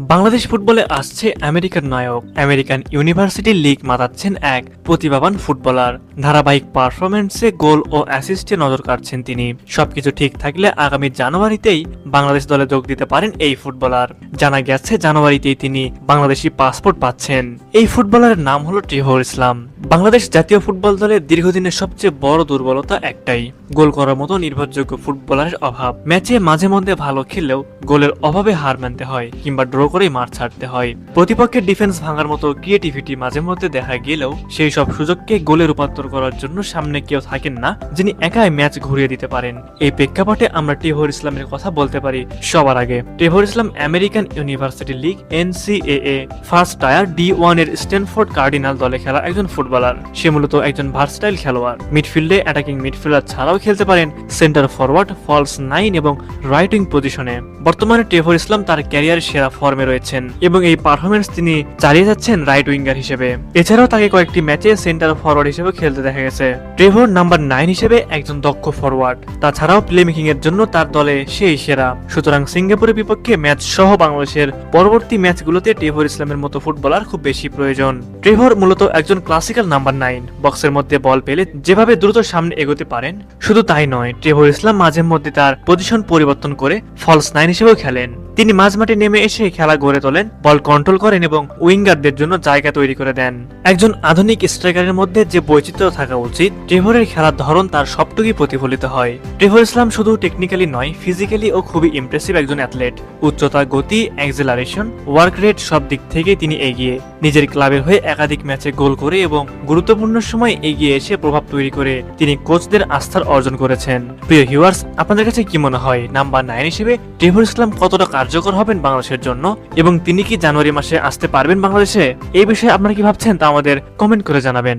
বাংলাদেশ ফুটবলে আসছে আমেরিকার নায়ক। আমেরিকান ইউনিভার্সিটি লিগ মাতাচ্ছেন এক প্রতিভাবান ফুটবলার। ধারাবাহিক পারফরম্যান্সে গোল ও অ্যাসিস্টে নজর কাটছেন তিনি। সবকিছু ঠিক থাকলে আগামী জানুয়ারিতেই বাংলাদেশ দলে যোগ দিতে পারেন এই ফুটবলার। জানা গেছে জানুয়ারিতেই তিনি বাংলাদেশি পাসপোর্ট পাচ্ছেন। এই ফুটবলারের নাম হলো ত্রিহর ইসলাম। বাংলাদেশ জাতীয় ফুটবল দলের দীর্ঘদিনের সবচেয়ে বড় দুর্বলতা একটাই, গোল করার মতো নির্ভরযোগ্য ফুটবলারের অভাব। ম্যাচে মাঝে মধ্যে ভালো খেললেও গোলের অভাবে হার মানতে হয় কিংবা ড্র করেই মাঠ ছাড়তে হয়। প্রতিপক্ষের ডিফেন্স ভাঙার মতো ক্রিয়েটিভিটি মাঝে মধ্যে দেখা গেলেও সেই সব সুযোগকে গোলে রূপান্তর করার জন্য সামনে কেউ থাকেন না যিনি একাই ম্যাচ ঘুরিয়ে দিতে পারেন। এই প্রেক্ষাপটে আমরা ত্রিহর ইসলামের কথা বলতে পারি। সবার আগে Trihar Islam American university league NCAA first tier D1 এর স্ট্যানফোর্ড কার্ডিনাল দলে খেলা একজন ফুটবলার। সে মূলত একজন ভার্সটাইল খেলোয়াড়। মিডফিল্ডে অ্যাটাকিং মিডফিল্ডার ছাড়াও খেলতে পারেন সেন্টার ফরওয়ার্ড, ফলস 9 এবং রাইট উইং পজিশনে। বর্তমানে ত্রিহর ইসলাম তার ক্যারিয়ারের সেরা ফর্মে রয়েছেন এবং এই পারফরমেন্স তিনি চালিয়ে যাচ্ছেন রাইট উইঙ্গার হিসেবে। এছাড়াও তাকে কয়েকটি ম্যাচে সেন্টার ফরওয়ার্ড হিসেবে খেলতে দেখা গেছে। ট্রেভর নাম্বার 9 হিসেবে একজন দক্ষ ফরওয়ার্ড। তাছাড়াও প্লে মেকিং এর জন্য তার দলে সেই সেরা। সুতরাং সিঙ্গাপুরের বিপক্ষে ম্যাচ সহ বাংলাদেশের পরবর্তী ম্যাচগুলোতে ট্রেভর ইসলামের মতো ফুটবলার খুব বেশি প্রয়োজন। ট্রেভর মূলত একজন ক্লাসিক্যাল নাম্বার 9। বক্সের মধ্যে বল পেলে যেভাবে দ্রুত সামনে এগোতে পারেন, শুধু তাই নয়, ট্রেভর ইসলাম মাঝে মধ্যে তার পজিশন পরিবর্তন করে ফলস 9 হিসেবেও খেলেন। তিনি মাঝমাঠে নেমে এসে খেলা গড়ে তোলেন, বল কন্ট্রোল করেন এবং উইঙ্গারদের জন্য জায়গা তৈরি করে দেন। একজন আধুনিক স্ট্রাইকারের মধ্যে যে বৈচিত্র্য থাকা উচিত, ট্রেভরের খেলার ধরন তার সবটুকুই প্রতিফলিত হয়। ট্রেভর ইসলাম শুধু টেকনিক্যালি নয়, ফিজিক্যালি ও খুবই ইমপ্রেসিভ একজন অ্যাথলেট। উচ্চতা, গতি, অ্যাক্সেলারেশন, ওয়ার্ক রেট সব দিক থেকে তিনি এগিয়ে। নিজের ক্লাবের হয়ে একাধিক ম্যাচে গোল করে এবং গুরুত্বপূর্ণ সময় এগিয়ে এসে প্রভাব তৈরি করে তিনি কোচদের আস্থার অর্জন করেছেন। প্রিয় ভিউয়ার্স, আপনাদের কাছে কি মনে হয় নাম্বার 9 হিসেবে ট্রেভর ইসলাম কতটা কার্যকর হবেন বাংলাদেশের জন্য, এবং তিনি কি জানুয়ারি মাসে আসতে পারবেন বাংলাদেশে? এই বিষয়ে আপনারা কি ভাবছেন তা আমাদের কমেন্ট করে জানাবেন।